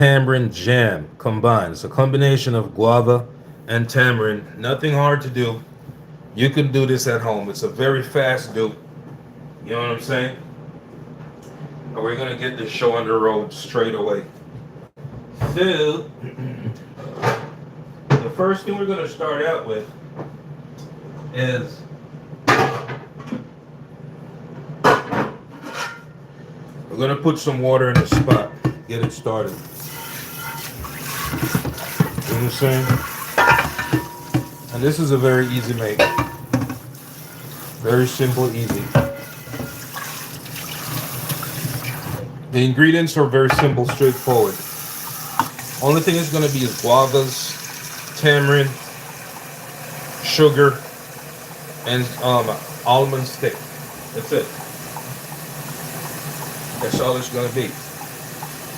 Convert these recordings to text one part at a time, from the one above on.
tamarind jam combined. It's a combination of guava and tamarind. Nothing hard to do. You can do this at home. It's a very fast do. You know what I'm saying? And we're gonna get this show on the road straight away. So, the first thing we're gonna start out with is we're gonna put some water in the spot. Get it started. You know what I'm saying? And this is a very easy make. Very simple, easy. The ingredients are very simple, straightforward. Only thing it's going to be is guavas, tamarind, sugar, and almond stick. That's it. That's all it's going to be.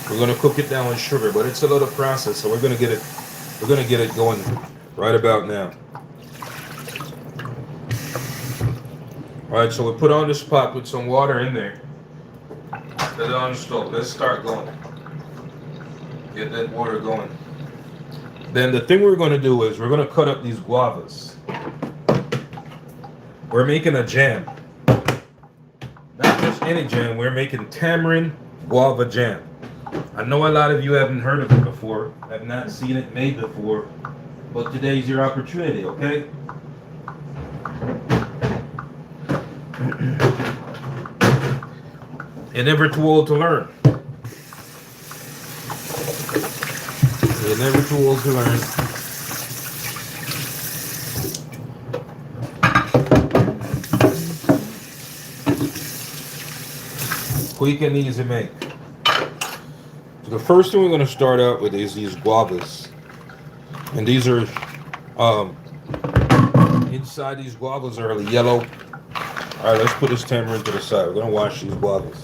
We're going to cook it down with sugar, but it's a little process, so we're going to get it. We're going to get it going right about now. All right, so we put on this pot with some water in there. Put it on the stove. Let's start going. Get that water going. Then the thing we're going to do is we're going to cut up these guavas. We're making a jam. Not just any jam. We're making tamarind guava jam. I know a lot of you haven't heard of it before, have not seen it made before, but today's your opportunity, okay? You're never too old to learn. You're never too old to learn. Quick and easy make. So the first thing we're going to start out with is these guavas. And these are, inside these guavas are yellow. All right, let's put this tamarind to the side. We're going to wash these guavas.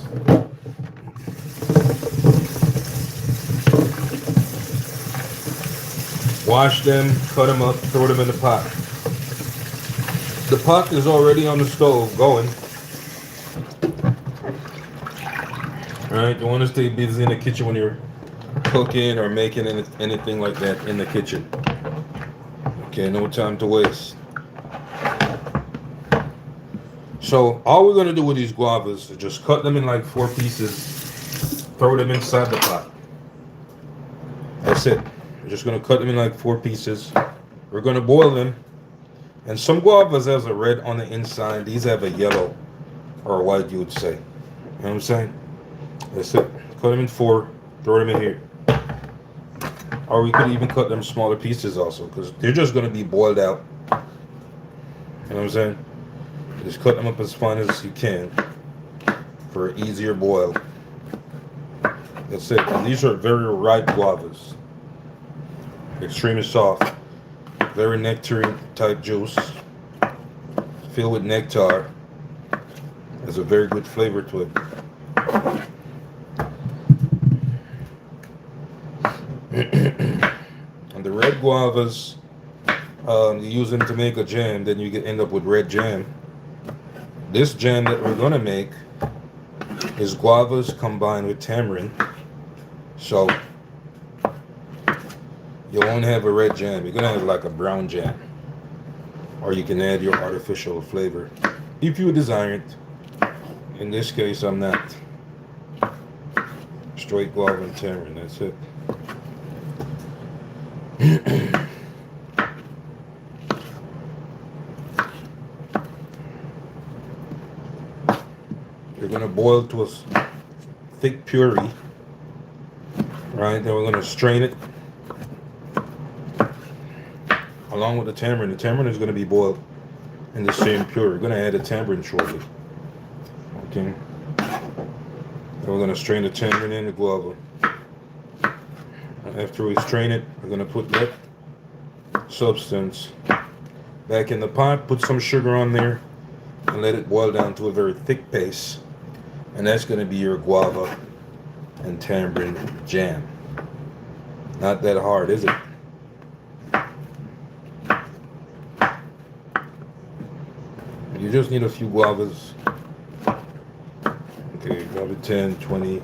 Wash them, cut them up, throw them in the pot. The pot is already on the stove going. All right, you want to stay busy in the kitchen when you're cooking or making anything like that in the kitchen. Okay, no time to waste. So all we're going to do with these guavas is just cut them in like 4 pieces, throw them inside the pot. That's it. We're just going to cut them in like 4 pieces. We're going to boil them. And some guavas has a red on the inside. These have a yellow or a white, you would say. You know what I'm saying? That's it. Cut them in 4, throw them in here. Or we could even cut them smaller pieces also, because they're just going to be boiled out. You know what I'm saying? Just cut them up as fine as you can for an easier boil. That's it. And these are very ripe guavas. Extremely soft. Very nectarine type juice. Filled with nectar. Has a very good flavor to it. And the red guavas, you use them to make a jam, then you end up with red jam. This jam that we're going to make is guavas combined with tamarind. So you won't have a red jam. You're going to have like a brown jam. Or you can add your artificial flavor if you desire it. In this case, I'm not. Straight guava and tamarind, that's it. You're going to boil to a thick puree. Right, then we're going to strain it along with the tamarind. The tamarind is going to be boiled in the same puree. We're going to add the tamarind shortly. Okay. Then we're going to strain the tamarind in the guava. After we strain it, we're going to put that substance back in the pot, put some sugar on there, and let it boil down to a very thick paste. And that's going to be your guava and tamarind jam. Not that hard, is it? You just need a few guavas. Okay, probably 10, 20,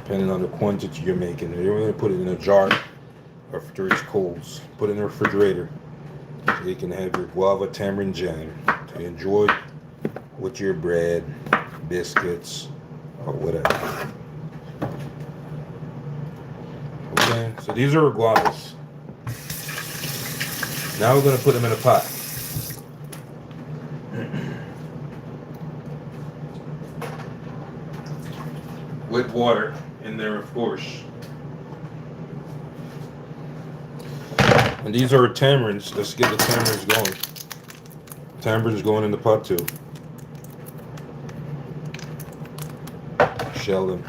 depending on the quantity you're making. You're going to put it in a jar after it's cold. Put it in the refrigerator so you can have your guava tamarind jam to enjoy with your bread, biscuits, or whatever. Okay, so these are our guavas. Now we're going to put them in a pot. With water in there, of course. And these are tamarinds. Let's get the tamarinds going. Tamarinds going in the pot too. Shell them.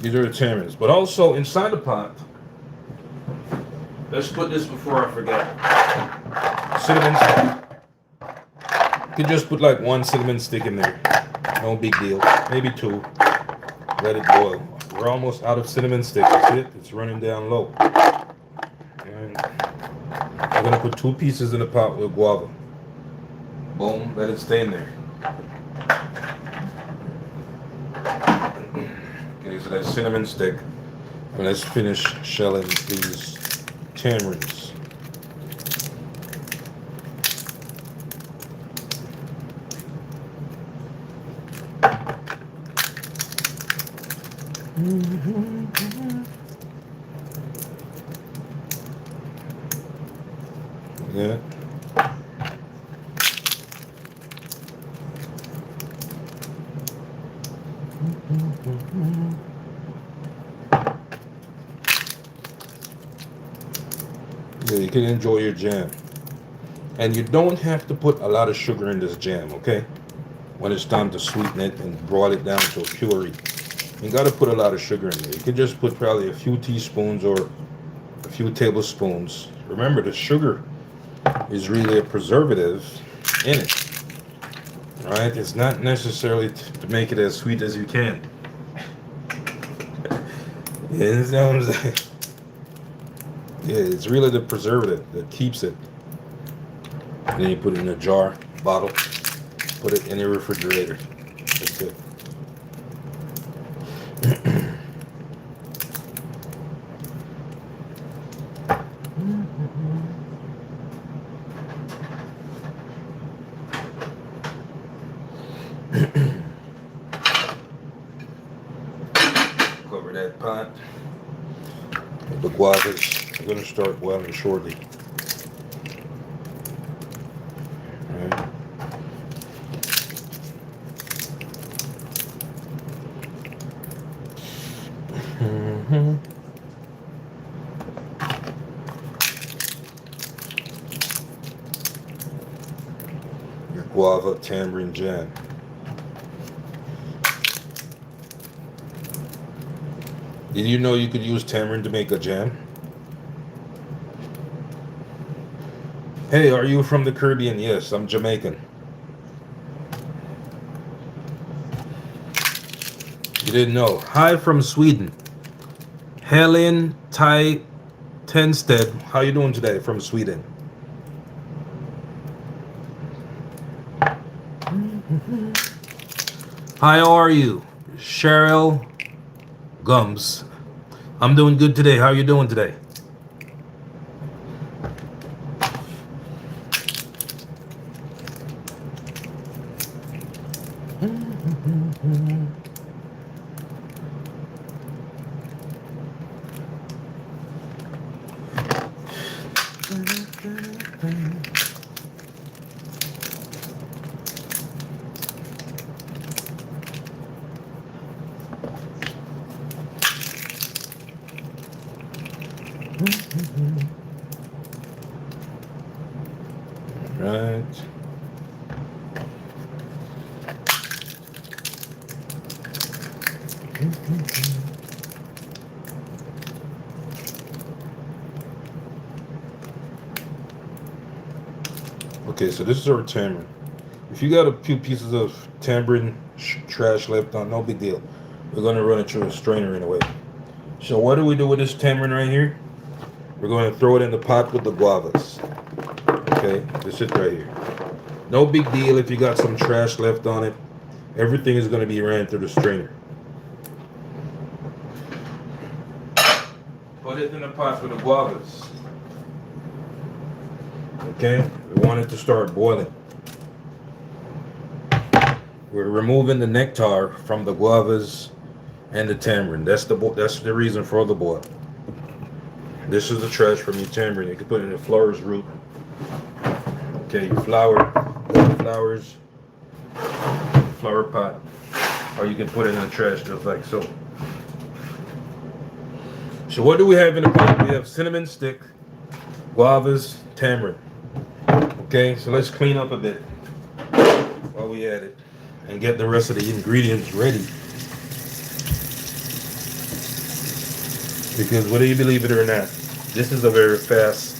These are the tamarinds. But also inside the pot, let's put this before I forget. Cinnamon stick. You can just put like one cinnamon stick in there. No big deal. Maybe two. Let it boil. We're almost out of cinnamon sticks. See it? It's running down low. And I'm going to put 2 pieces in the pot with guava. Boom. Let it stay in there. Okay, so that's cinnamon stick. And let's finish shelling these tamarinds. Yeah. Yeah, you can enjoy your jam. And you don't have to put a lot of sugar in this jam, okay? When it's time to sweeten it and boil it down to a puree. You gotta put a lot of sugar in there. You can just put probably a few teaspoons or a few tablespoons. Remember, the sugar is really a preservative in it. Right? It's not necessarily to make it as sweet as you can. You understand what I'm saying? Yeah, it's really the preservative that keeps it. And then you put it in a jar, bottle, put it in your refrigerator. That's it. Cover that pot. The guavas are going to start boiling shortly. Alright. Your guava tamarind jam. Did you know you could use tamarind to make a jam? Hey, are you from the Caribbean? Yes, I'm Jamaican. You didn't know. Hi from Sweden. Helen Tai Tenstead. How you doing today from Sweden? Hi, how are you? Cheryl Gums. I'm doing good today. How are you doing today? Right. Okay, so this is our tamarind. If you got a few pieces of tamarind trash left on, no big deal. We're going to run it through a strainer in a way. So what do we do with this tamarind right here? we're going to throw it in the pot with the guavas. Okay, this is right here. No big deal if you got some trash left on it. Everything is going to be ran through the strainer. Put it in the pot with the guavas. Okay, we want it to start boiling. We're removing the nectar from the guavas and the tamarind. That's the reason for the boil. This is the trash from your tamarind. You can put it in the flower's root. Okay, your flowers, flower pot, or you can put it in the trash just like so. So what do we have in the pot? We have cinnamon stick, guavas, tamarind. Okay, so let's clean up a bit while we at it and get the rest of the ingredients ready. Because whether you believe it or not, this is a very fast.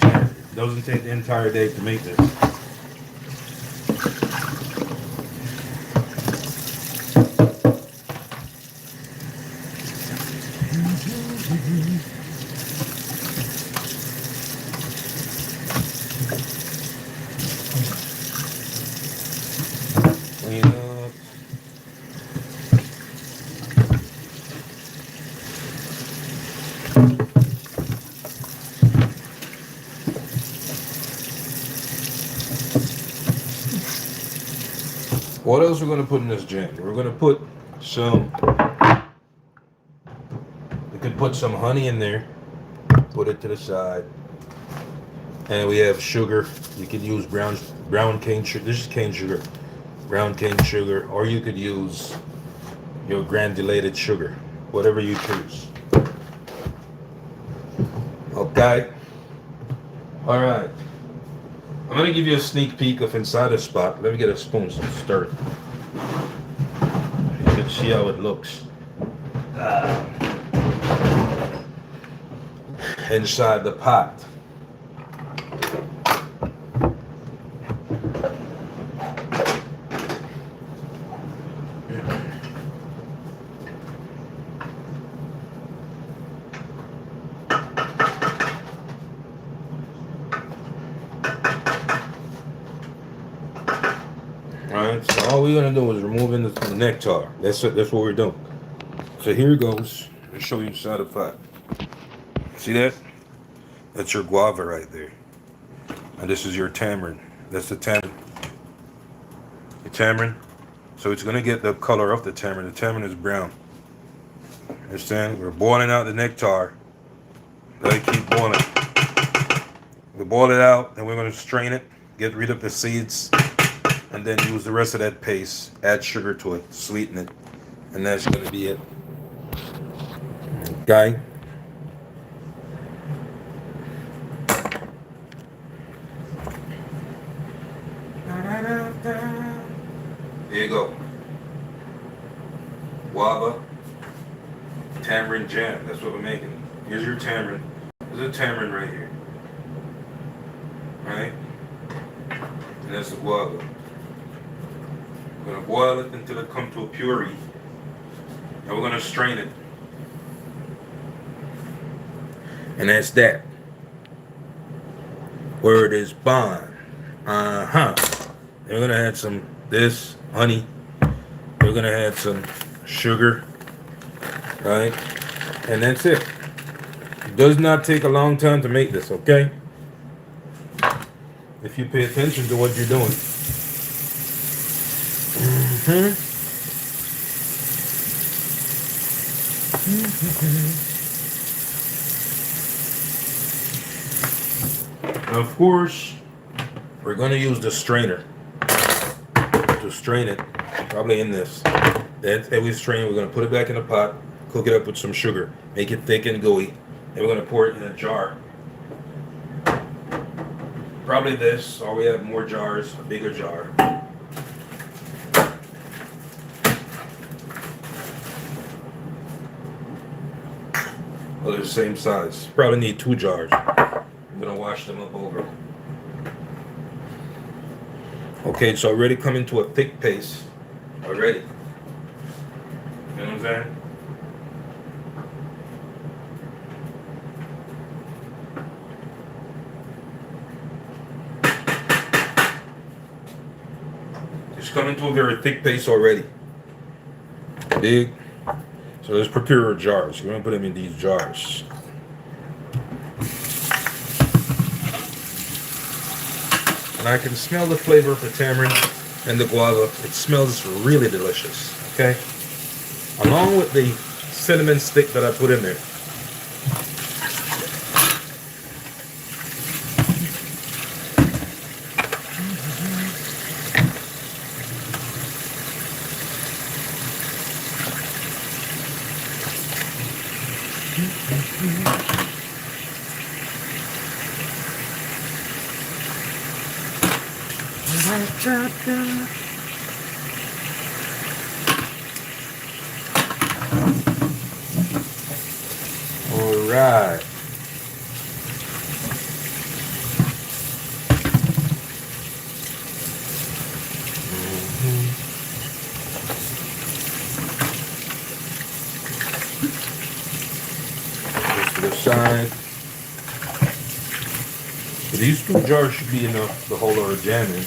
It doesn't take the entire day to make this. Clean up. What else we're going to put in this jam? We're going to put some, we could put some honey in there, put it to the side. And we have sugar. You could use brown cane sugar. This is cane sugar. Brown cane sugar. Or you could use your granulated sugar. Whatever you choose. Okay. All right. I'm going to give you a sneak peek of inside the spot. Let me get a spoon to stir it. You can see how it looks. Inside the pot. Alright, so all we're gonna do is removing the nectar. That's it, that's what we're doing. So here it goes. I'll show you inside the pot. See that? That's your guava right there. And this is your tamarind. That's the tamarind. The tamarind. So it's gonna get the color of the tamarind. The tamarind is brown. Understand? We're boiling out the nectar. Let it keep boiling. We boil it out, and we're gonna strain it, get rid of the seeds. And then use the rest of that paste, add sugar to it, sweeten it, and that's going to be it. Okay. There you go. Guava, tamarind jam. That's what we're making. Here's your tamarind. There's a tamarind right here. Right? And that's the guava. We're going to boil it until it comes to a puree. And we're going to strain it. And that's that. Word is bond. And we're going to add some this, honey. We're going to add some sugar. Right? And that's it. It does not take a long time to make this, okay? If you pay attention to what you're doing. Of course, we're going to use the strainer to strain it, probably in this. Then we strain, we're going to put it back in the pot, cook it up with some sugar, make it thick and gooey, and we're going to pour it in a jar. Probably this, or we have more jars, a bigger jar. Well, they're the same size. Probably need 2 jars. I'm gonna wash them up over. Okay, it's already coming to a thick paste. Already. You know what I'm saying? It's coming to a very thick paste already. Big. So let's prepare our jars. We're gonna put them in these jars. And I can smell the flavor of the tamarind and the guava. It smells really delicious. Okay? Along with the cinnamon stick that I put in there. All right. Just to the side. These 2 jars should be enough to hold our jam in.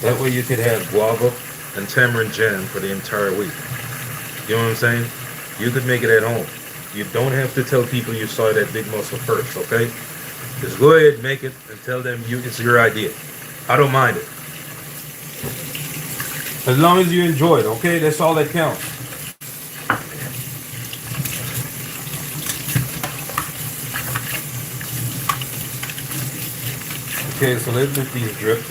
That way you could have guava and tamarind jam for the entire week. You know what I'm saying? You could make it at home. You don't have to tell people you saw that big muscle first, okay? Just go ahead, make it, and tell them it's your idea. I don't mind it. As long as you enjoy it, okay? That's all that counts. Okay, so let's let these drip.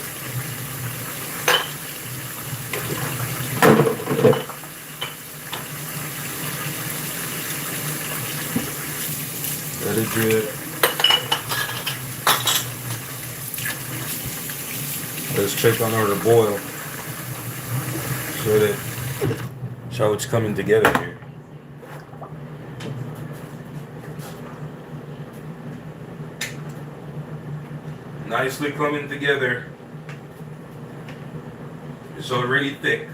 Let it drip. Let's check on our boil so how it's coming together here. Nicely coming together. It's already thick.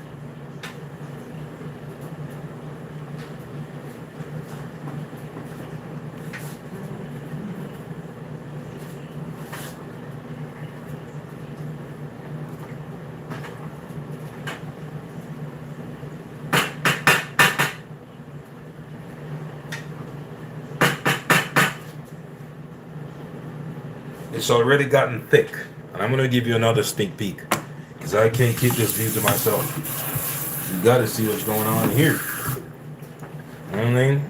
It's already gotten thick, and I'm gonna give you another sneak peek because I can't keep this view to myself. You gotta see what's going on here. You know what I mean?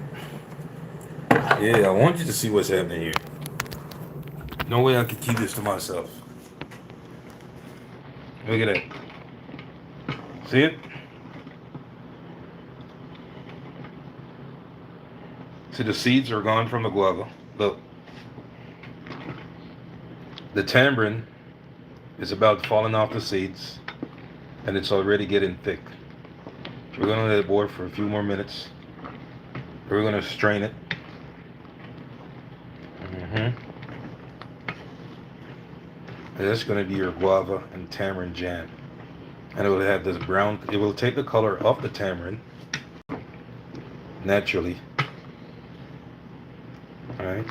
Yeah, I want you to see what's happening here. No way I could keep this to myself. Look at that. See it? See, the seeds are gone from the guava. Look. The tamarind is about falling off the seeds, and it's already getting thick. We're going to let it boil for a few more minutes. We're going to strain it. And that's going to be your guava and tamarind jam. And it will have this brown, it will take the color of the tamarind naturally. Alright?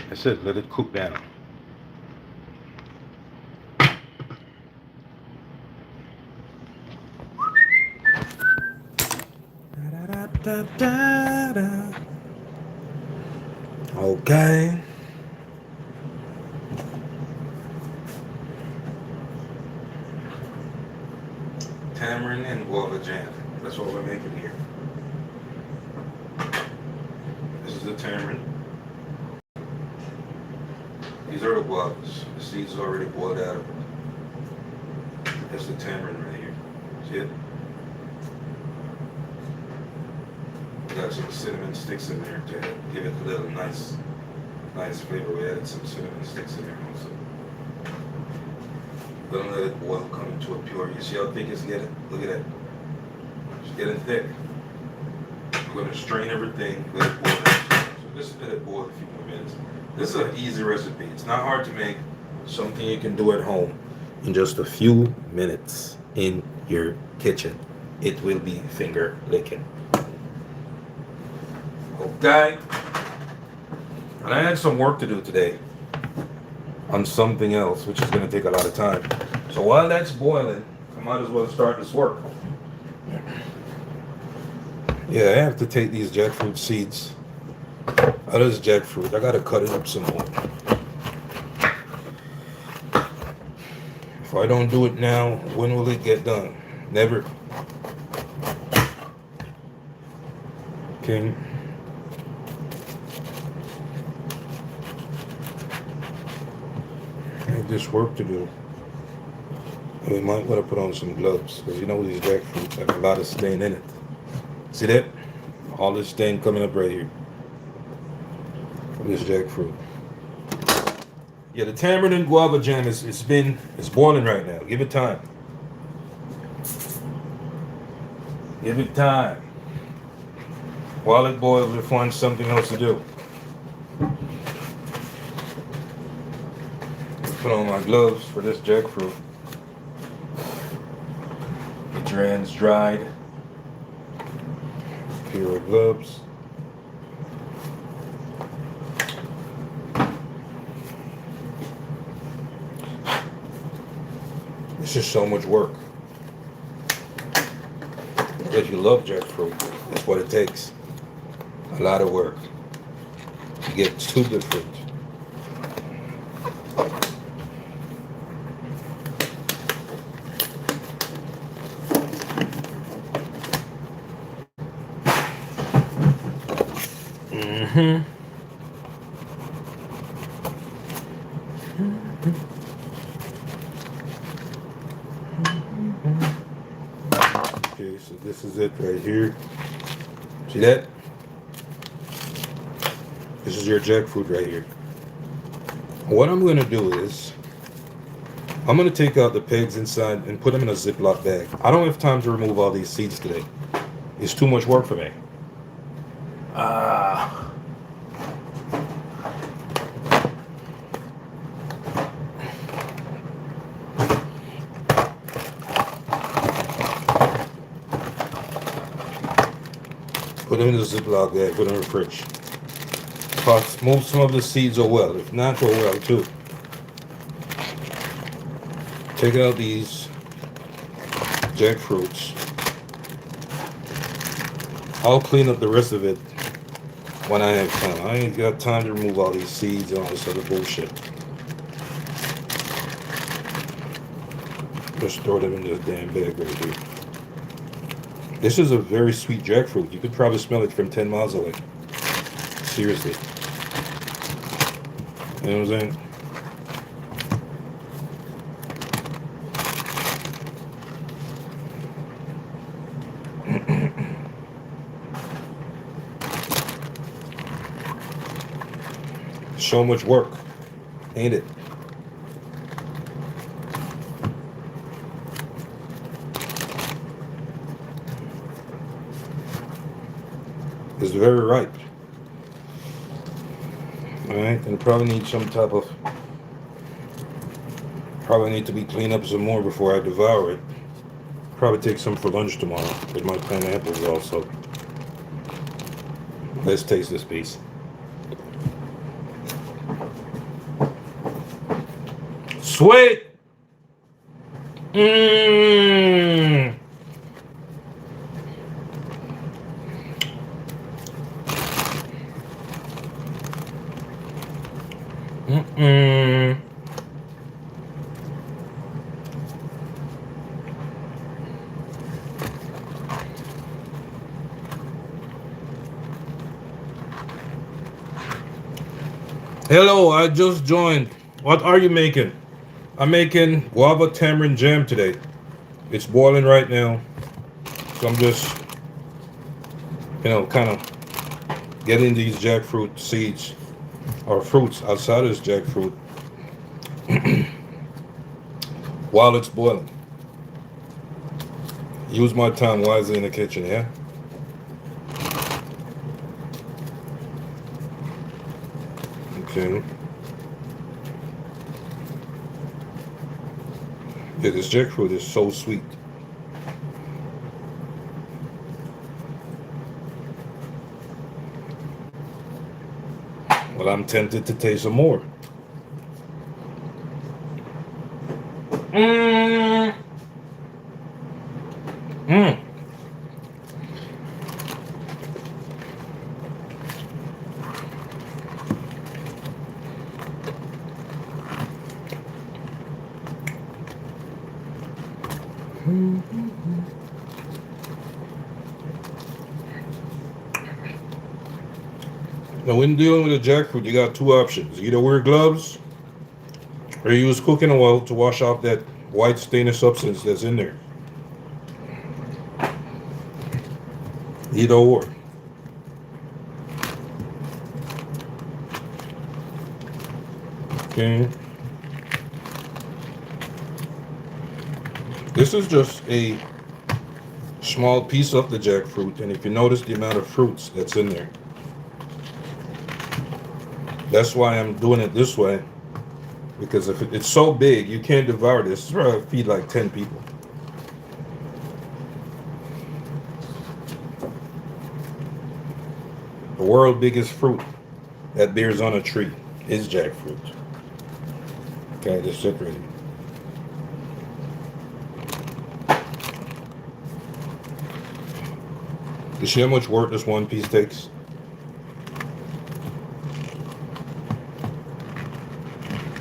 That's it, let it cook down. Okay. Tamarind and guava jam. That's what we're making here. This is the tamarind. These are the guavas. The seeds are already boiled out of it. That's the tamarind right here. See it? Got some cinnamon sticks in there to give it a little nice flavor. We added some cinnamon sticks in there also. Gonna let it boil, come into a pure. You see how thick it's getting? Look at that. It's getting thick. We're gonna strain everything, let it boil. So just let it boil a few more minutes. This is an easy recipe. It's not hard to make. Something you can do at home in just a few minutes in your kitchen. It will be finger licking. Okay. And I had some work to do today on something else, which is going to take a lot of time. So while that's boiling, I might as well start this work. Yeah, I have to take these jackfruit seeds out of this jackfruit. I gotta cut it up some more. If I don't do it now, when will it get done? Never. Okay. I have this work to do. We might want to put on some gloves because you know these jackfruits have a lot of stain in it. See that? All this stain coming up right here from this jackfruit. Yeah, the tamarind and guava jam it's boiling right now. Give it time. Give it time. While it boils, we'll find something else to do. Put on my gloves for this jackfruit. Get your hands dried. Pair of gloves. It's just so much work. If you love jackfruit, that's what it takes. A lot of work to get to the fruit. Okay, so this is it right here. See that? This is your jackfruit right here. What I'm going to do is, I'm going to take out the pegs inside and put them in a Ziploc bag. I don't have time to remove all these seeds today. It's too much work for me. Put them in the Ziploc bag, put them in the fridge. Move some of the seeds or well. If not, go well too. Take out these jackfruits. I'll clean up the rest of it when I have time. I ain't got time to remove all these seeds and all this other bullshit. Just throw them in this damn bag right here. This is a very sweet jackfruit. You could probably smell it from 10 miles away. Seriously. You know what I'm saying? So much work, ain't it? It's very ripe. Alright, and probably need some type of, probably need to be cleaned up some more before I devour it. Probably take some for lunch tomorrow with my pineapples also. Let's taste this piece. Sweet! Mmm! Mm-mm. Hello, I just joined. What are you making? I'm making guava tamarind jam today. It's boiling right now. So I'm just, kind of getting these jackfruit seeds or fruits outside of this jackfruit while it's boiling. Use my time wisely in the kitchen, yeah? Okay. Yeah, this jackfruit is so sweet. Well, I'm tempted to taste some more. Mm. Now, when dealing with a jackfruit, you got two options: either wear gloves or use cooking oil to wash off that white stainless substance that's in there. Either or. Okay. This is just a small piece of the jackfruit, and if you notice the amount of fruits that's in there, that's why I'm doing it this way. Because if it's so big, you can't devour this. It's probably feed like 10 people. The world's biggest fruit that bears on a tree is jackfruit. Okay, just sit ready. You see how much work this one piece takes?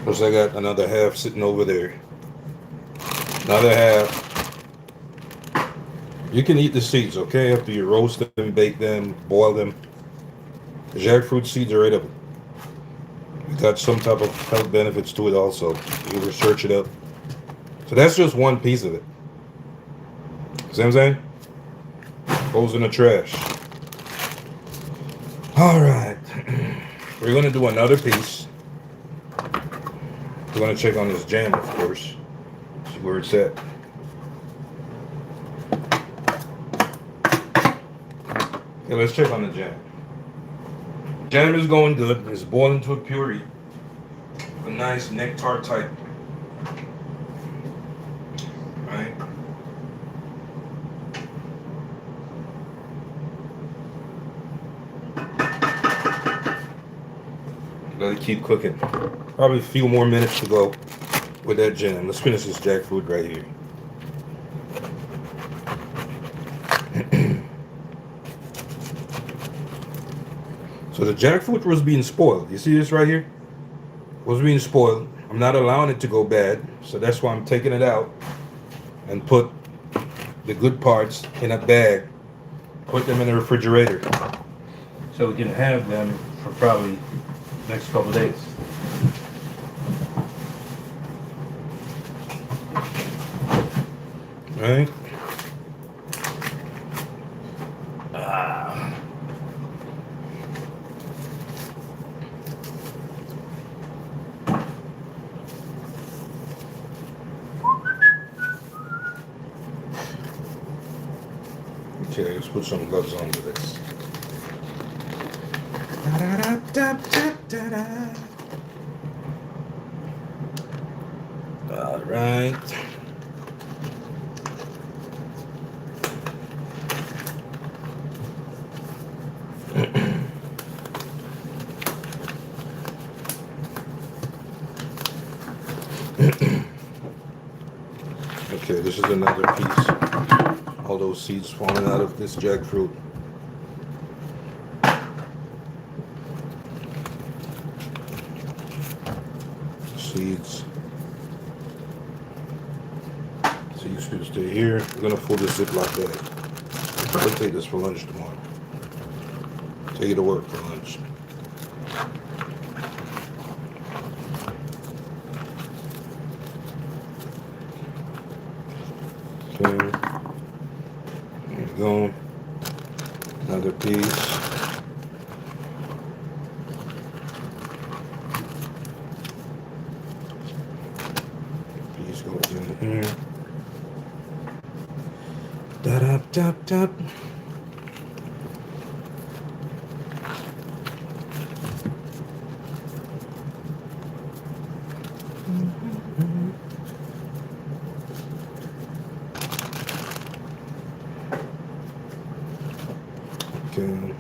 Plus I got another half sitting over there. Another half. You can eat the seeds, okay? After you roast them, bake them, boil them. The jackfruit seeds are right up. It got some type of health benefits to it also. You research it up. So that's just one piece of it. See what I'm saying? Goes in the trash. Alright. We're going to do another piece. We're going to check on this jam, of course. See where it's at. Okay, let's check on the jam. Jam is going good. It's boiling to a puree. A nice nectar type. Right? Let it keep cooking. Probably a few more minutes to go with that jam. Let's finish this jackfruit right here. So the jackfruit was being spoiled. You see this right here? Was being spoiled. I'm not allowing it to go bad, so that's why I'm taking it out and put the good parts in a bag. Put them in the refrigerator so we can have them for probably the next couple of days. All right. Okay, let's put some gloves on to this. All right. Okay, this is another piece. All those seeds falling out of this jackfruit. Seeds. Seeds should stay here. We're gonna fold this Ziploc bag. I'll probably take this for lunch tomorrow. Take it to work for lunch. Okay. There you go. Another piece. Piece goes in here. Da-da-da-da. Okay.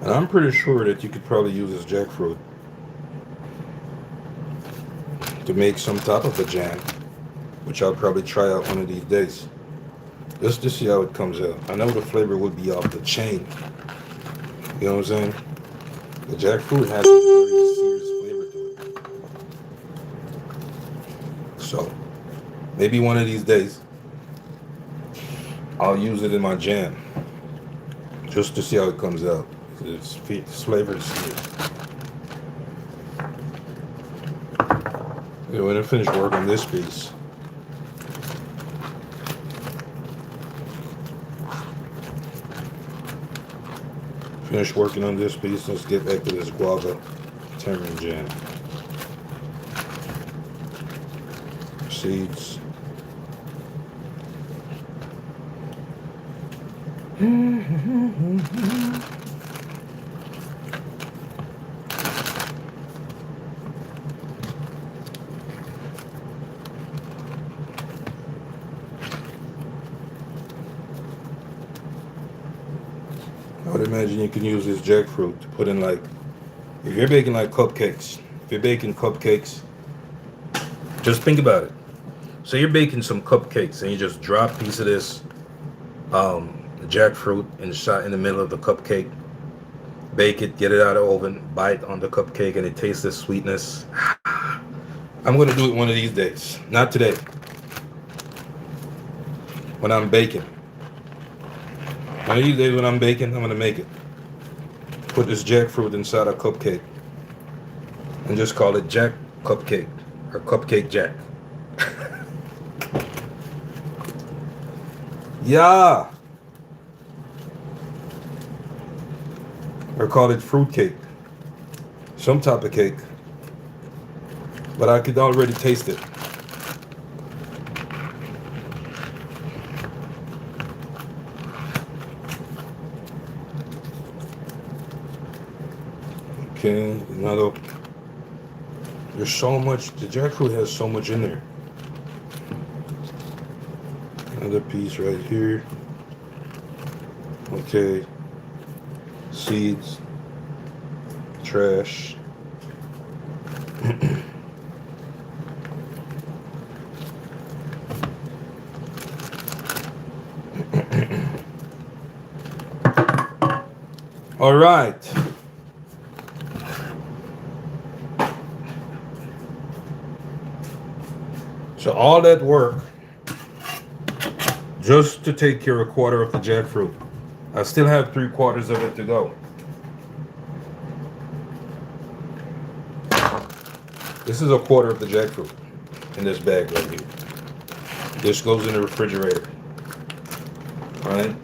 And I'm pretty sure that you could probably use this jackfruit to make some type of a jam, which I'll probably try out one of these days. Just to see how it comes out. I know the flavor would be off the chain. You know what I'm saying? The jackfruit has a very serious flavor to it. So, maybe one of these days, I'll use it in my jam. Just to see how it comes out. Its flavor is serious. Yeah, when I finish work on this piece, finish working on this piece, let's get back to this guava tamarind jam. Seeds. I would imagine you can use this jackfruit to put in, like, if you're baking like cupcakes, if you're baking cupcakes, just think about it. So you're baking some cupcakes and you just drop a piece of this jackfruit and shot in the middle of the cupcake. Bake it, get it out of the oven, bite on the cupcake, and it tastes this sweetness. I'm going to do it one of these days. Not today. When I'm baking. One of these days when I'm baking, I'm going to make it. Put this jackfruit inside a cupcake. And just call it Jack Cupcake. Or Cupcake Jack. Yeah. Or call it fruit cake. Some type of cake. But I could already taste it. Okay, another. There's so much. The jackfruit has so much in there. Another piece right here. Okay. Seeds. Trash. All right. So all that work just to take care of a quarter of the jackfruit. I still have 3/4 of it to go. This is a quarter of the jackfruit in this bag right here. This goes in the refrigerator. All right.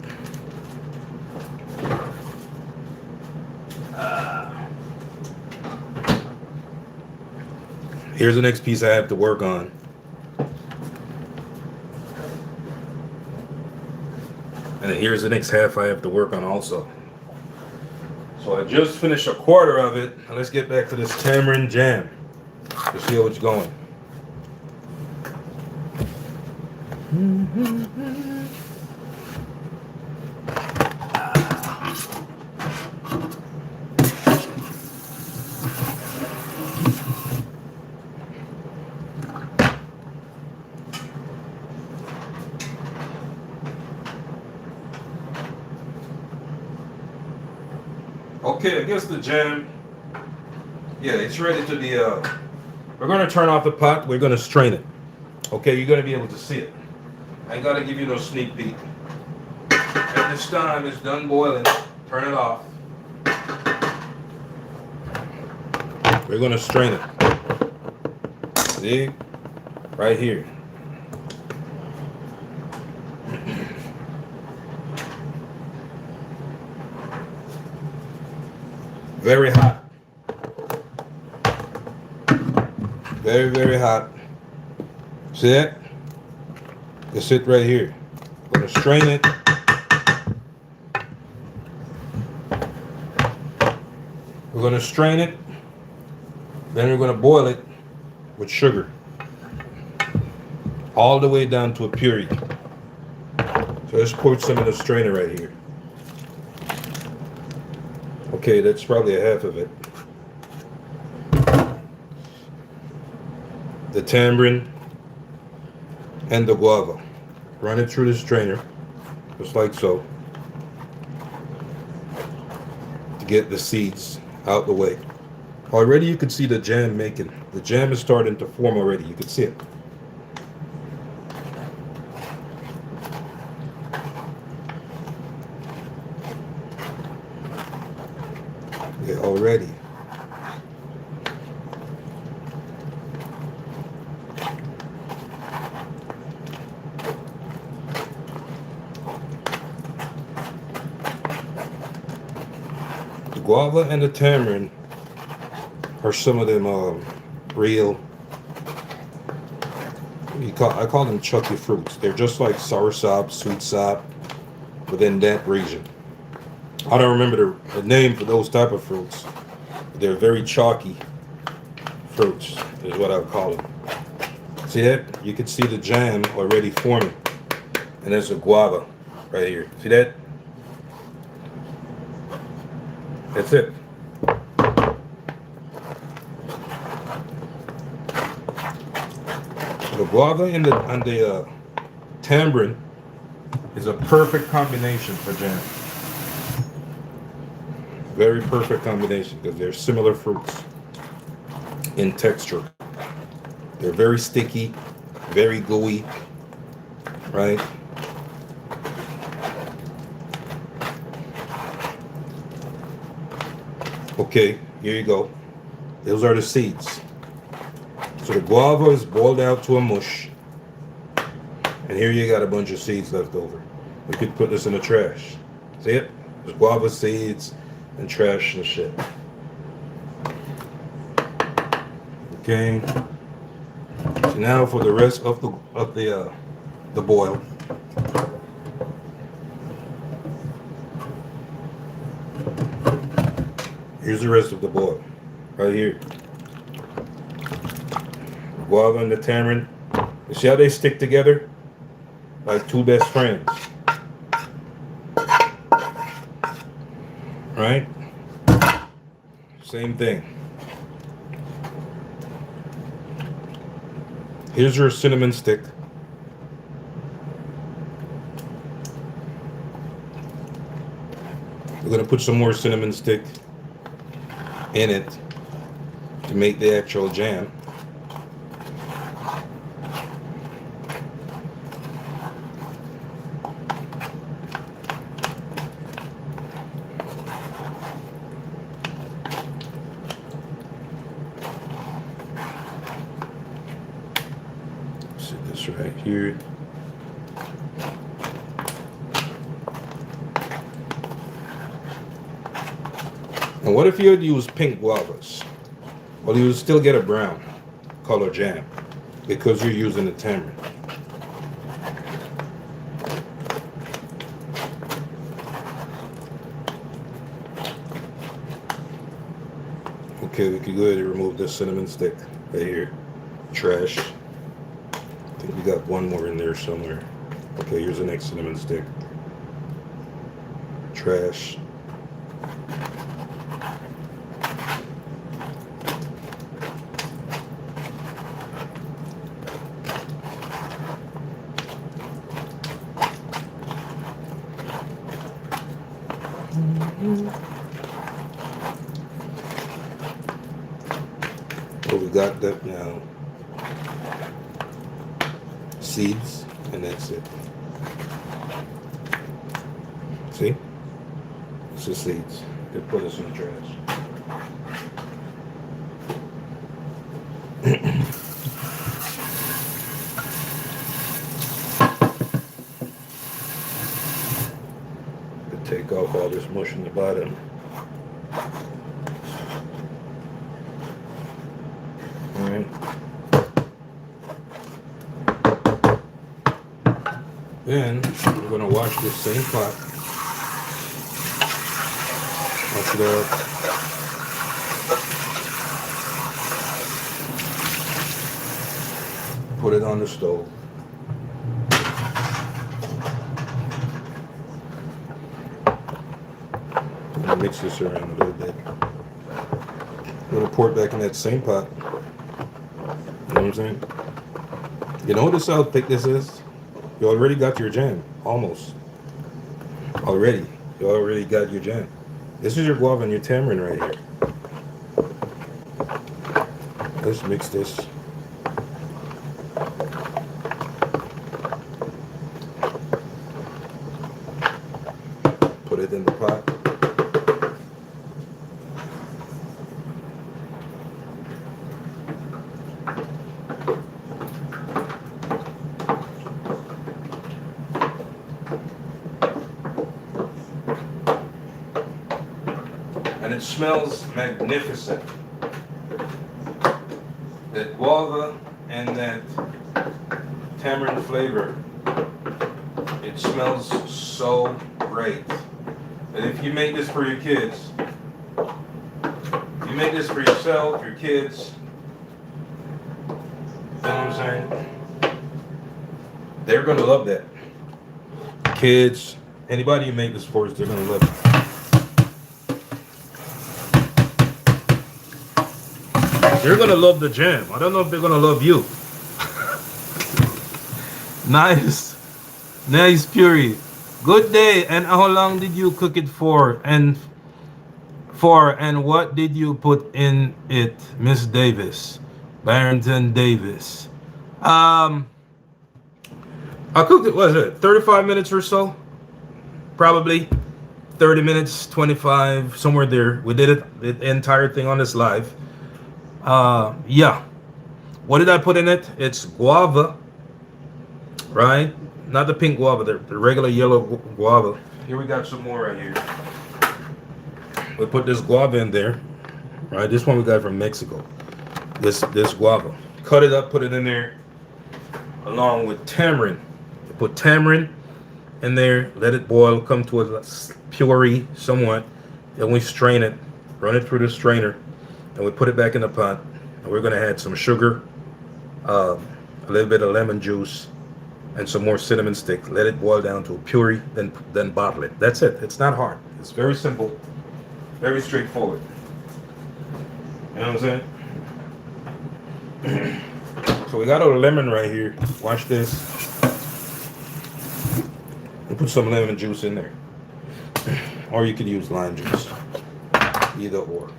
Here's the next piece I have to work on. And then here's the next half I have to work on also. So I just finished a quarter of it. Now let's get back to this tamarind jam to see how it's going. Okay, I guess the jam, yeah, it's ready to be, we're going to turn off the pot, we're going to strain it. Okay, you're going to be able to see it. I ain't got to give you no sneak peek. At this time, it's done boiling, turn it off. We're going to strain it. See? Right here. Very hot. Very, very hot. See that? It's it right here. I'm going to strain it. We're going to strain it. Then we're going to boil it with sugar. All the way down to a puree. So let's pour some in the strainer right here. Okay, that's probably a half of it. The tamarind and the guava. Run it through the strainer, just like so, to get the seeds out the way. Already you can see the jam making. The jam is starting to form already. You can see it. Yeah, already. The guava and the tamarind are some of them real. I call them chunky fruits. They're just like soursop, sweet sop, within that region. I don't remember the name for those type of fruits. They're very chalky fruits, is what I would call them. See that? You can see the jam already forming. And there's a guava right here. See that? That's it. The guava and the tamarind is a perfect combination for jam. Very perfect combination because they're similar fruits in texture. They're very sticky, very gooey, right? Okay, here you go. Those are the seeds. So the guava is boiled out to a mush. And here you got a bunch of seeds left over. We could put this in the trash. See it? There's guava seeds and trash and shit. Okay. So now for the rest of the boil. Here's the rest of the boil. Right here. The guava and the tamarind. You see how they stick together? Like two best friends. Right? Same thing. Here's your cinnamon stick. We're going to put some more cinnamon stick in it to make the actual jam. Set this right here. And what if you had used pink guavas? Well, you would still get a brown color jam because you're using the tamarind. Okay, we can go ahead and remove this cinnamon stick right here. Trash. I think we got one more in there somewhere. Okay, here's the next cinnamon stick. Trash. So we got that now. Seeds, and that's it. See? It's the seeds. They put us in the trash. Take off all this mush in the bottom. Alright. Then we're going to wash this same pot. Wash it out. Put it on the stove. I'm gonna mix this around a little bit. I'm gonna pour it back in that same pot. You know what I'm saying? You notice how thick this is? You already got your jam. Almost. Already. You already got your jam. This is your guava and your tamarind right here. Let's mix this. Put it in the pot. And it smells magnificent. That guava and that tamarind flavor, it smells so great. And if you make this for your kids, you make this for yourself, your kids, you know what I'm saying? They're gonna love that. Kids, anybody you make this for, they're gonna love it. They're gonna love the jam. I don't know if they're gonna love you. Nice. Nice puree. Good day. And how long did you cook it for? And what did you put in it, Miss Davis? Barrington Davis. I cooked it, what is it, 35 minutes or so? Probably 30 minutes, 25, somewhere there. We did it, the entire thing on this live. Yeah. What did I put in it? It's guava, right? Not the pink guava, the regular yellow guava. Here we got some more right here. We put this guava in there, right? This one we got from Mexico. This guava. Cut it up, put it in there, along with tamarind. We put tamarind in there, let it boil, come to a puree somewhat. Then we strain it, run it through the strainer, and we put it back in the pot. And we're gonna add some sugar, a little bit of lemon juice, and some more cinnamon stick. Let it boil down to a puree, then bottle it. That's it. It's not hard. It's very simple, very straightforward. You know what I'm saying? So we got a lemon right here. Watch this. We put some lemon juice in there, or you could use lime juice. Either or.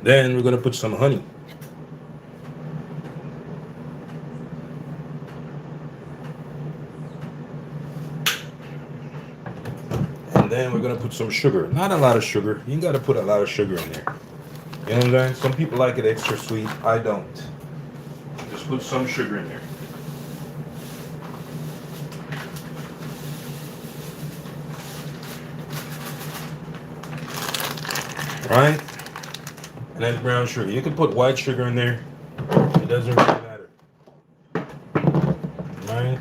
Then we're going to put some honey. And then we're going to put some sugar. Not a lot of sugar. You got to put a lot of sugar in there. You know what I'm saying? Some people like it extra sweet. I don't. Just put some sugar in there. Right? And then brown sugar. You can put white sugar in there. It doesn't really matter. Right?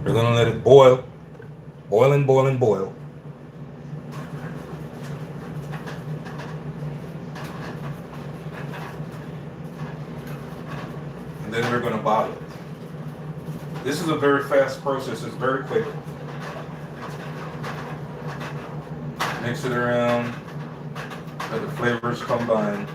We're gonna let it boil. Boil and boil and boil. And then we're gonna bottle it. This is a very fast process. It's very quick. Mix it around. Let the flavors combine.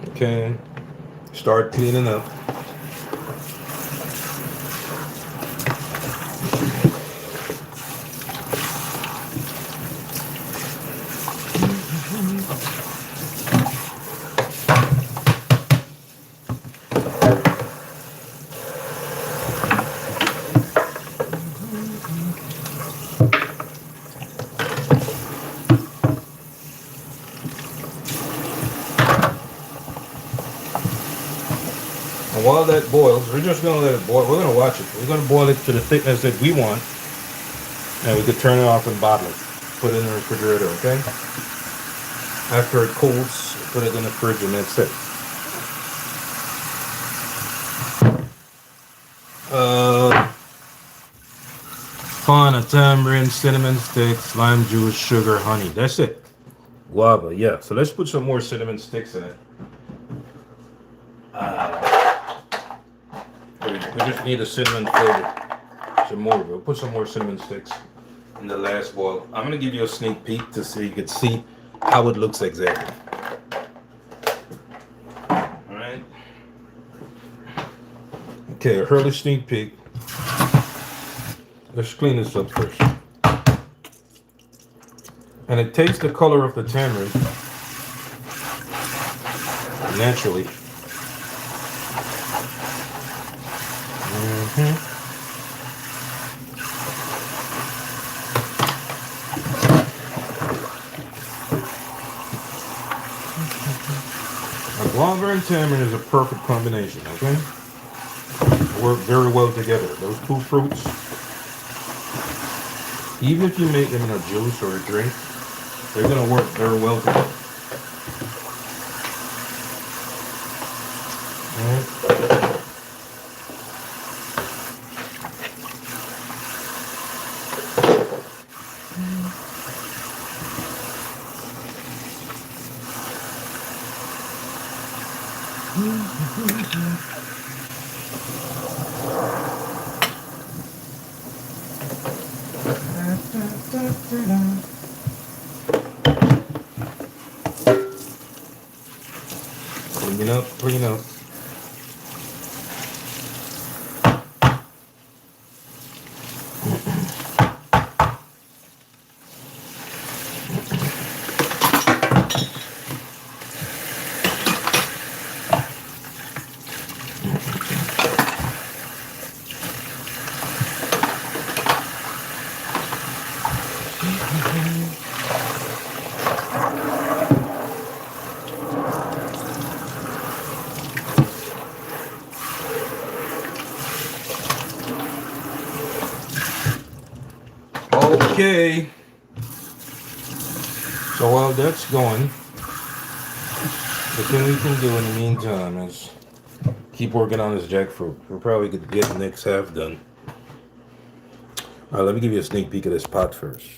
Okay, start cleaning up. And while that boils, we're just going to let it boil. We're going to watch it. We're going to boil it to the thickness that we want. And we could turn it off and bottle it. Put it in the refrigerator, okay? After it cools, put it in the fridge and that's it. Fun, a tamarind, cinnamon sticks, lime juice, sugar, honey. That's it. Guava, yeah. So let's put some more cinnamon sticks in it. We just need a cinnamon flavor. Some more. We'll put some more cinnamon sticks in the last boil. I'm gonna give you a sneak peek to so you can see how it looks exactly. All right. Okay, a early sneak peek. Let's clean this up first. And it takes the color of the tamarind naturally. A guava and tamarind is a perfect combination, okay? They work very well together. Those two fruits, even if you make them in a juice or a drink, they're gonna work very well together. Alright. Clean up, clean up. Okay. So while that's going, the thing we can do in the meantime is keep working on this jackfruit. We're probably going to get the next half done. Let me give you a sneak peek of this pot first.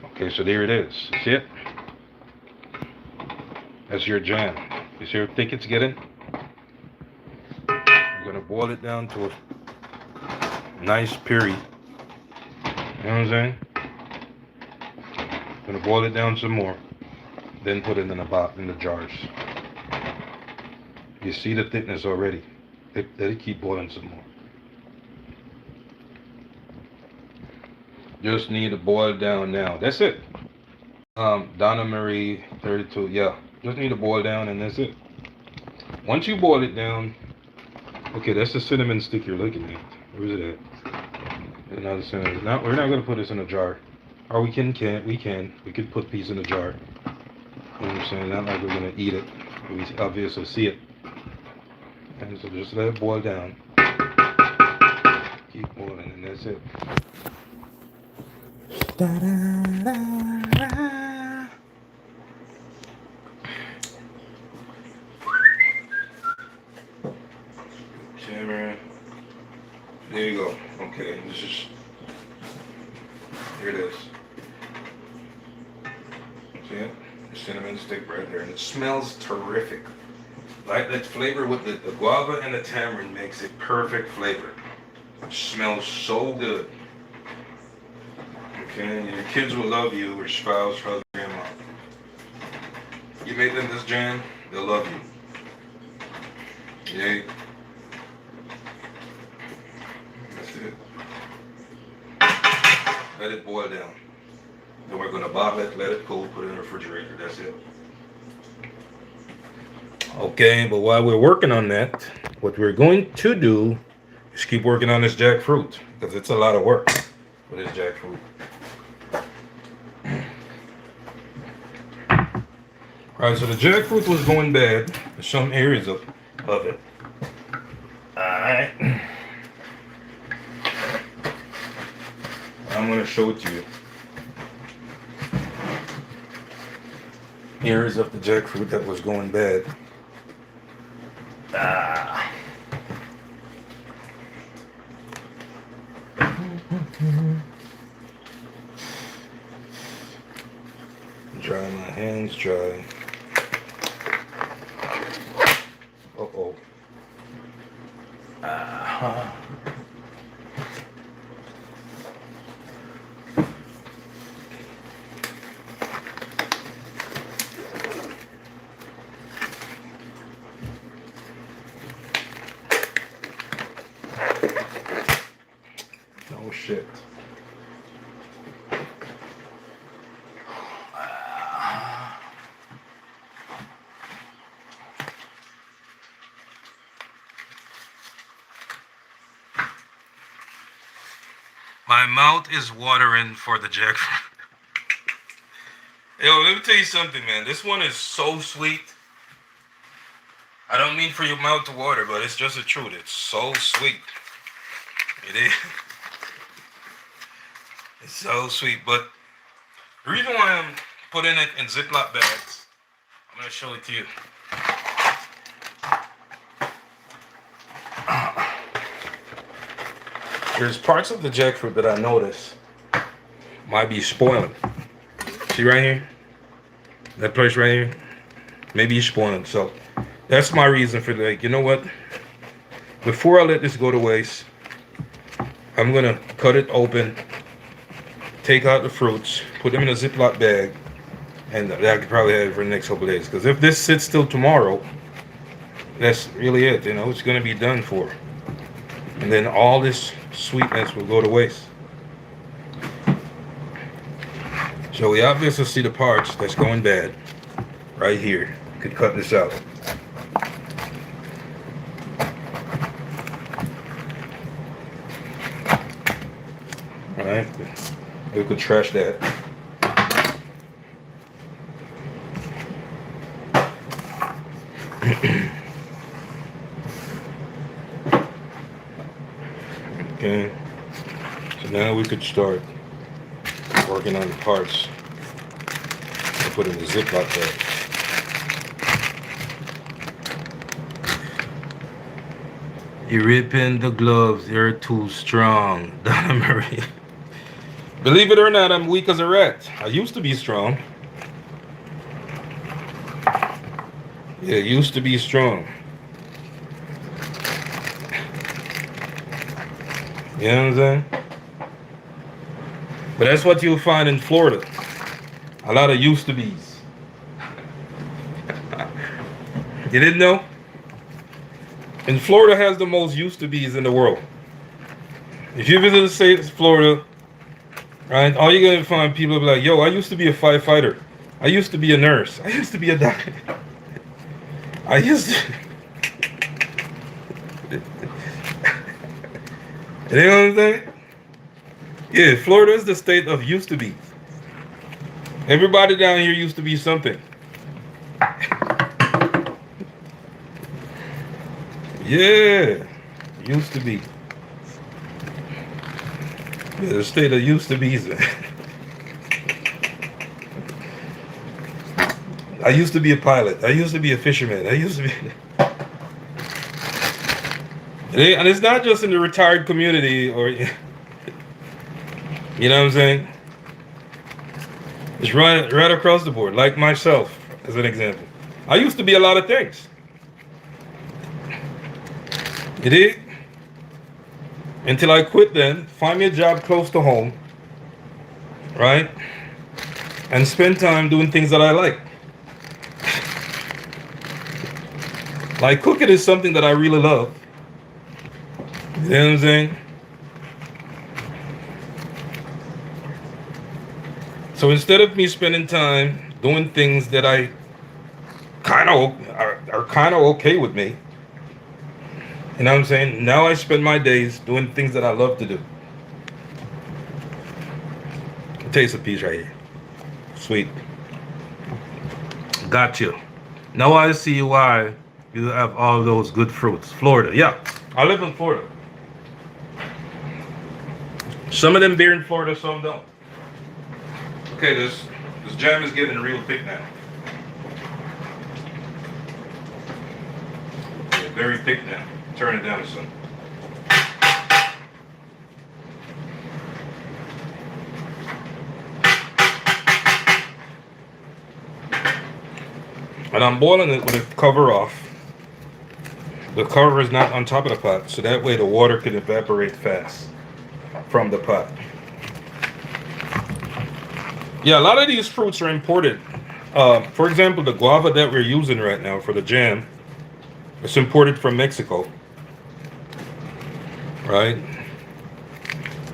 Okay, so there it is. See it? That's your jam. You see how thick it's getting? I'm going to boil it down to a nice puree. You know what I'm saying? I'm going to boil it down some more. Then put it in the jars. You see the thickness already. Let it keep boiling some more. Just need to boil down now. That's it. Donna Marie 32. Yeah. Just need to boil down and that's it. Once you boil it down. Okay, that's the cinnamon stick you're looking at. Where's it at? Another cinnamon. Now we're not gonna put this in a jar. Or we can. We could put these in a jar. You know what I'm saying? Not like we're gonna eat it. We obviously see it. And so just let it boil down. Keep boiling and that's it. Da-da-da-da. Camera. There you go. Okay, this is. Here it is. See it? The cinnamon stick right there, and it smells terrific. Like that flavor with the guava and the tamarind makes it perfect flavor. It smells so good. Okay, your kids will love you, or spouse, husband, grandma. You make them this jam, they'll love you. Yay. That's it. Let it boil down. Then we're gonna bottle it, let it cool, put it in the refrigerator. That's it. Okay, but while we're working on that, what we're going to do is keep working on this jackfruit because it's a lot of work for this jackfruit. Alright, so the jackfruit was going bad in some areas of it. Alright. I'm going to show it to you. ears of the jackfruit that was going bad. Ah. Dry my hands dry. Uh-oh. Uh-huh. Oh shit. My mouth is watering for the jackfruit. Yo, let me tell you something, man. This one is so sweet. I don't mean for your mouth to water, but it's just the truth. It's so sweet. It is. It's so sweet. But the reason why I'm putting it in Ziploc bags, I'm going to show it to you. There's parts of the jackfruit that I notice might be spoiling. See right here? That place right here? Maybe it's spoiling. So that's my reason for like, you know what? Before I let this go to waste, I'm going to cut it open, take out the fruits, put them in a Ziploc bag, and I could probably have it for the next couple of days. Because if this sits till tomorrow, that's really it. You know, it's going to be done for. And then all this sweetness will go to waste. So we obviously see the parts that's going bad right here. Could cut this out. All right, we could trash that. Okay, so now we could start working on the parts and put in the Ziploc bag. You're ripping the gloves, you're too strong, Donna Marie. Believe it or not, I'm weak as a rat. I used to be strong. Yeah, used to be strong. You know what I'm saying? But that's what you'll find in Florida. A lot of used to be's. You didn't know? And Florida has the most used to be's in the world. If you visit the state of Florida, right, all you're gonna find people be like, yo, I used to be a firefighter. I used to be a nurse. I used to be a doctor. I used to. You know what I'm saying? Yeah, Florida is the state of used to be. Everybody down here used to be something. Yeah, used to be. Yeah, the state of used to be. I used to be a pilot. I used to be a fisherman. I used to be. And it's not just in the retired community or, you know what I'm saying? It's right across the board, like myself, as an example. I used to be a lot of things. You did? Until I quit then, find me a job close to home, right? And spend time doing things that I like. Like cooking is something that I really love. You know what I'm saying? So instead of me spending time doing things that I kind of are kind of okay with me, you know what I'm saying? Now I spend my days doing things that I love to do. Taste a piece right here. Sweet. Got you. Now I see why you have all those good fruits. Florida, yeah. I live in Florida. Some of them beer in Florida, some don't. Okay, this jam is getting real thick now. very thick now. Turn it down some. And I'm boiling it with the cover off. The cover is not on top of the pot, so that way the water can evaporate fast from the pot. Yeah, a lot of these fruits are imported. For example, the guava that we're using right now for the jam, it's imported from Mexico. Right?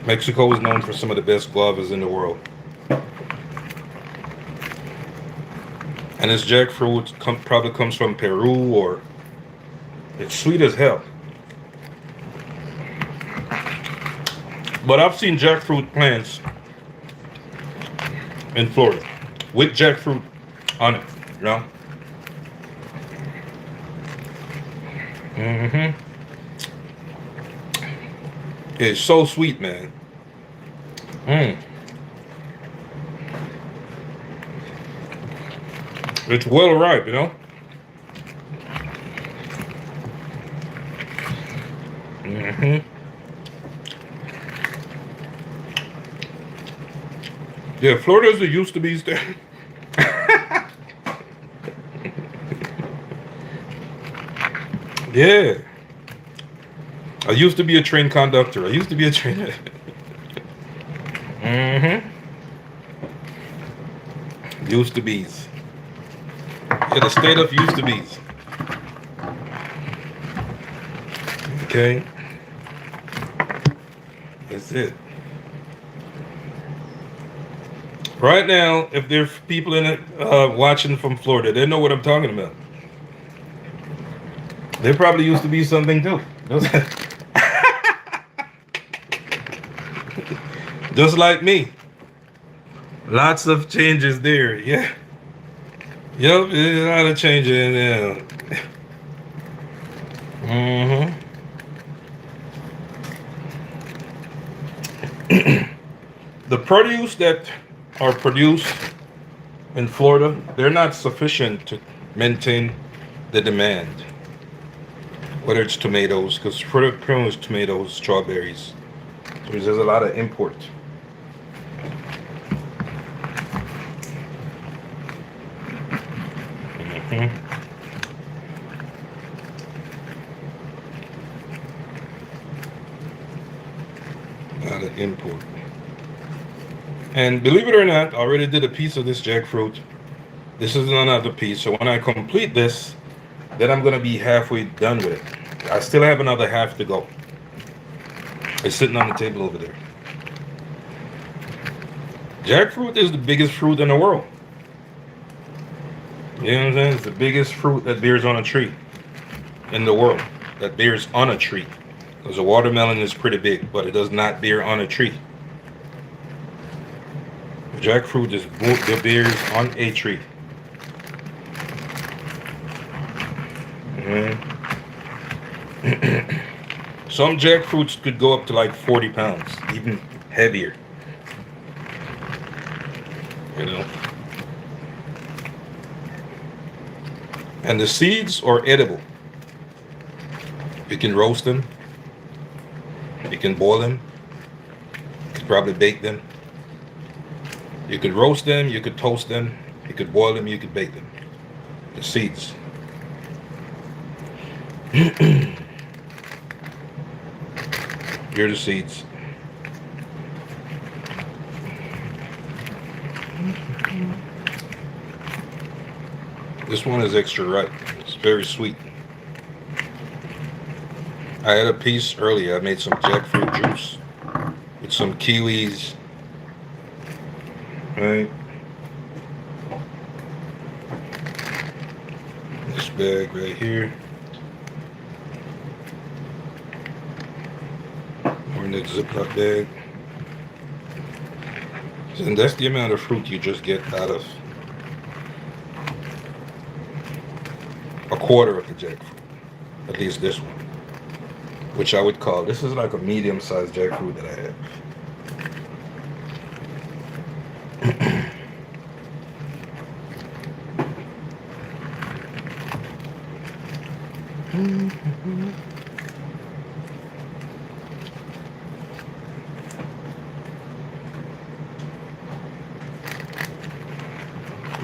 Mexico is known for some of the best guavas in the world. And this jackfruit probably comes from Peru, or it's sweet as hell. But I've seen jackfruit plants in Florida with jackfruit on it, you know? It's so sweet, man. It's well ripe, you know? Yeah, Florida's the used to be state. Yeah. I used to be a train conductor. I used to be a trainer. Used to be's. Yeah, the state of used to be's. Okay. That's it. Right now, if there's people in it watching from Florida, they know what I'm talking about. They probably used to be something too. Just like me. Lots of changes there. Yeah. Yep, there's a lot of changes in there. The produce that are produced in Florida, they're not sufficient to maintain the demand. Whether it's tomatoes, because pretty much tomatoes, strawberries. So there's a lot of import. A lot of import. And believe it or not, I already did a piece of this jackfruit. This is another piece. So when I complete this, then I'm going to be halfway done with it. I still have another half to go. It's sitting on the table over there. Jackfruit is the biggest fruit in the world. You know what I'm saying? It's the biggest fruit that bears on a tree in the world. That bears on a tree. Because a watermelon is pretty big, but it does not bear on a tree. Jackfruit is that bears on a tree. Some jackfruits could go up to like 40 pounds, even heavier. You know. And the seeds are edible. You can roast them. You can boil them. You could probably bake them. You could roast them, you could toast them, you could boil them, you could bake them. The seeds. Here are the seeds. This one is extra ripe. It's very sweet. I had a piece earlier. I made some jackfruit juice with some kiwis. Right. This bag right here. Or in that Ziploc bag. And that's the amount of fruit you just get out of a quarter of the jackfruit. At least this one. Which I would call, this is like a medium-sized jackfruit that I have. Put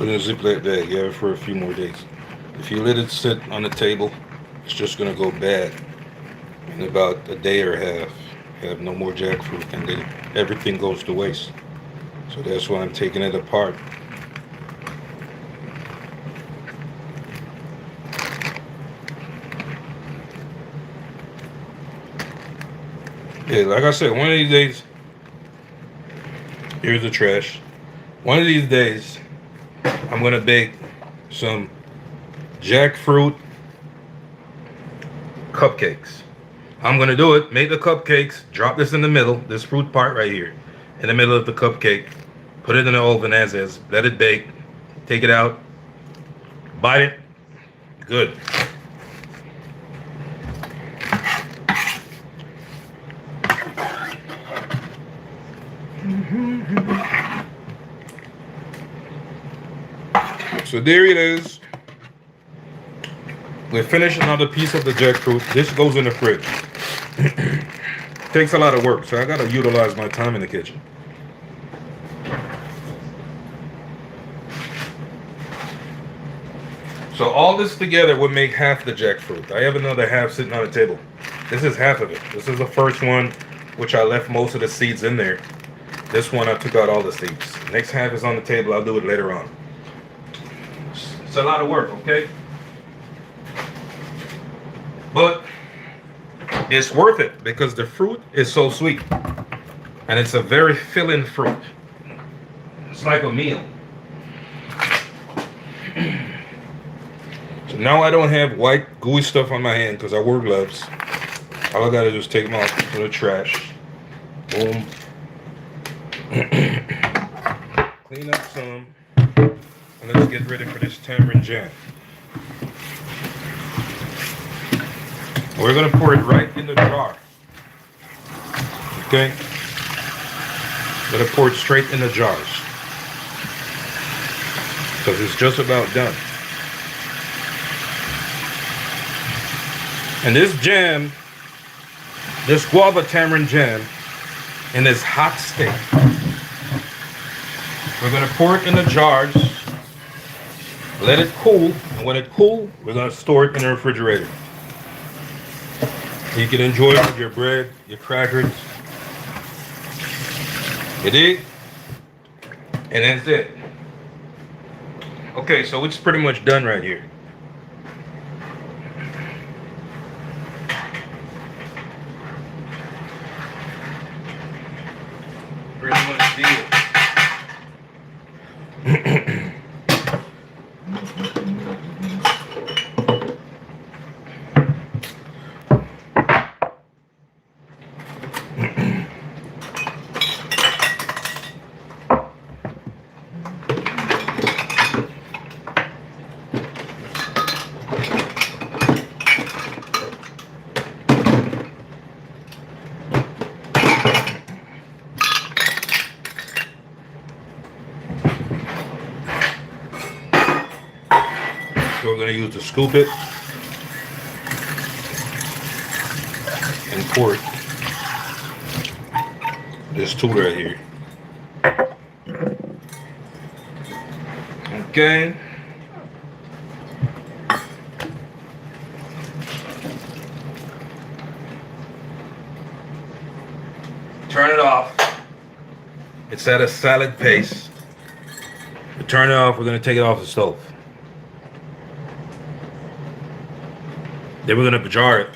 in a Ziploc bag, you have it for a few more days. If you let it sit on the table, it's just gonna go bad in about a day or a half. You have no more jackfruit, and then everything goes to waste. So that's why I'm taking it apart. Yeah, like I said, one of these days, here's the trash. One of these days, I'm gonna bake some jackfruit cupcakes. I'm gonna do it, make the cupcakes, drop this in the middle, this fruit part right here, in the middle of the cupcake, put it in the oven as is, let it bake, take it out, bite it, good. So there it is. We finished another piece of the jackfruit. This goes in the fridge. Takes a lot of work, so I gotta utilize my time in the kitchen. So all this together would make half the jackfruit. I have another half sitting on the table. This is half of it. This is the first one, which I left most of the seeds in there. This one I took out all the seeds. Next half is on the table. I'll do it later on. It's a lot of work, okay? But it's worth it because the fruit is so sweet. And it's a very filling fruit. It's like a meal. So now I don't have white gooey stuff on my hand because I wear gloves. All I gotta do is take them off to the trash. Boom. Clean up some. And let's get ready for this tamarind jam. We're gonna pour it right in the jar. Okay? Gonna pour it straight in the jars. Because it's just about done. And this jam, this guava tamarind jam, in this hot state, we're gonna pour it in the jars, let it cool, and when it cools, we're gonna store it in the refrigerator. You can enjoy it with your bread, your crackers. You dig? And that's it. Okay, so it's pretty much done right here. Pretty much deal. So we're going to use to scoop it and pour it. This tool right here. Okay. Turn it off. It's at a solid pace. We turn it off. We're going to take it off the stove. Then we're gonna jar it.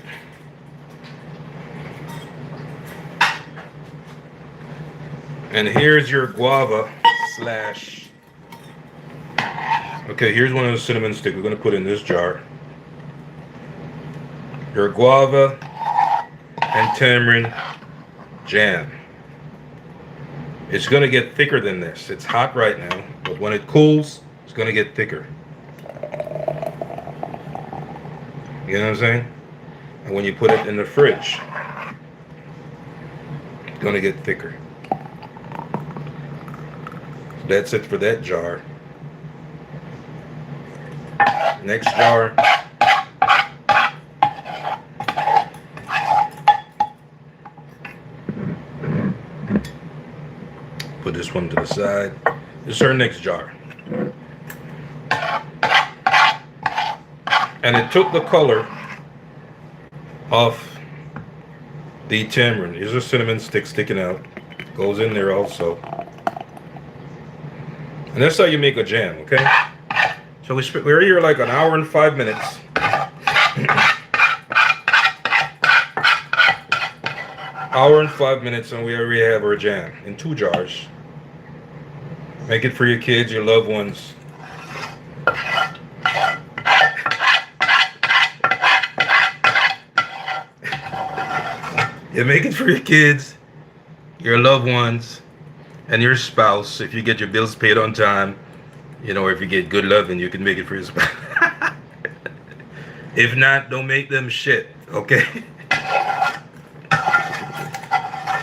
And here's your guava slash. Okay, here's one of the cinnamon sticks we're gonna put in this jar. Your guava and tamarind jam. It's gonna get thicker than this. It's hot right now, but when it cools, it's gonna get thicker. You know what I'm saying? And when you put it in the fridge, it's gonna get thicker. That's it for that jar. Next jar. this one to the side. This is our next jar. And it took the color of the tamarind. Here's a cinnamon stick sticking out. Goes in there also. And that's how you make a jam, okay? So we're here like an hour and 5 minutes. Hour and 5 minutes, and we already have our jam in 2 jars. Make it for your kids, your loved ones. You make it for your kids, your loved ones, and your spouse. If you get your bills paid on time, you know, or if you get good loving, you can make it for your spouse. If not, don't make them shit, okay?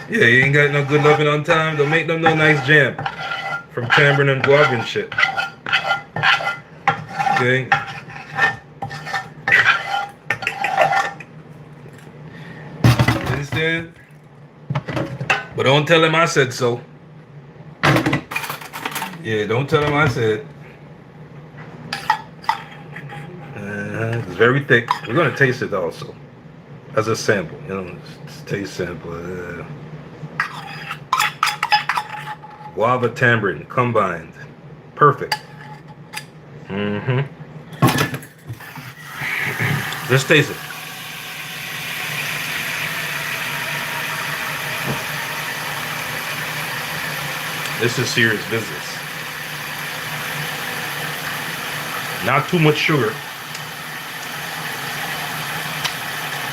Yeah, you ain't got no good loving on time, don't make them no nice jam from tamarind and guava and shit. Okay? Understand? But don't tell him I said so. Yeah, don't tell him I said. It's very thick. We're gonna taste it also as a sample. You know, just taste sample. Guava tamarind combined, perfect. Just taste it. This is serious business. Not too much sugar.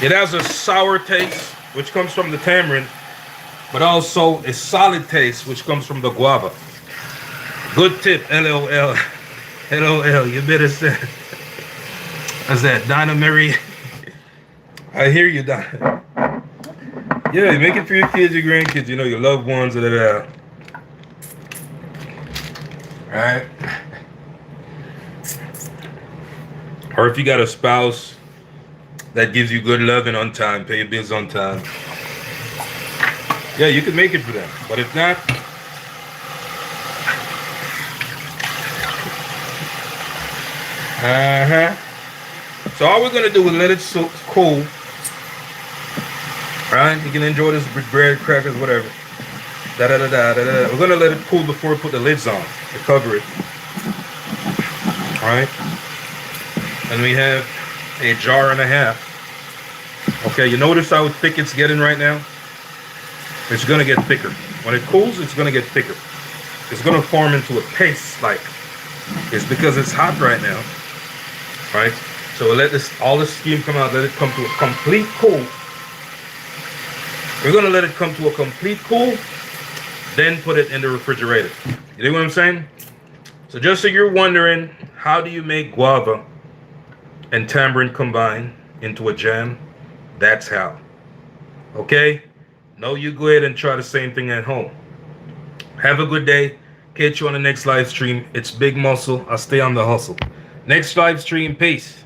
It has a sour taste, which comes from the tamarind, but also a solid taste, which comes from the guava. Good tip, LOL. LOL, you better say. What's that, Donna Mary? I hear you, Donna. Yeah, you make it for your kids, your grandkids, you know, your loved ones, Alright? Or if you got a spouse that gives you good loving on time, pay your bills on time. Yeah, you can make it for them. But if not, so all we're gonna do is let it cool. Right? You can enjoy this with bread, crackers, whatever. We're gonna let it cool before we put the lids on to cover it. Alright? And we have a jar and a half. Okay, you notice how thick it's getting right now? It's gonna get thicker. When it cools, it's gonna get thicker. It's gonna form into a paste like. It's because it's hot right now. Right? So we'll let all the steam come out, let it come to a complete cool. We're gonna let it come to a complete cool, then put it in the refrigerator. You know what I'm saying? So just so you're wondering, how do you make guava and tamarind combine into a jam? That's how. Okay? No, you go ahead and try the same thing at home. Have a good day. Catch you on the next live stream. It's Big Muscle. I'll stay on the hustle. Next live stream. Peace.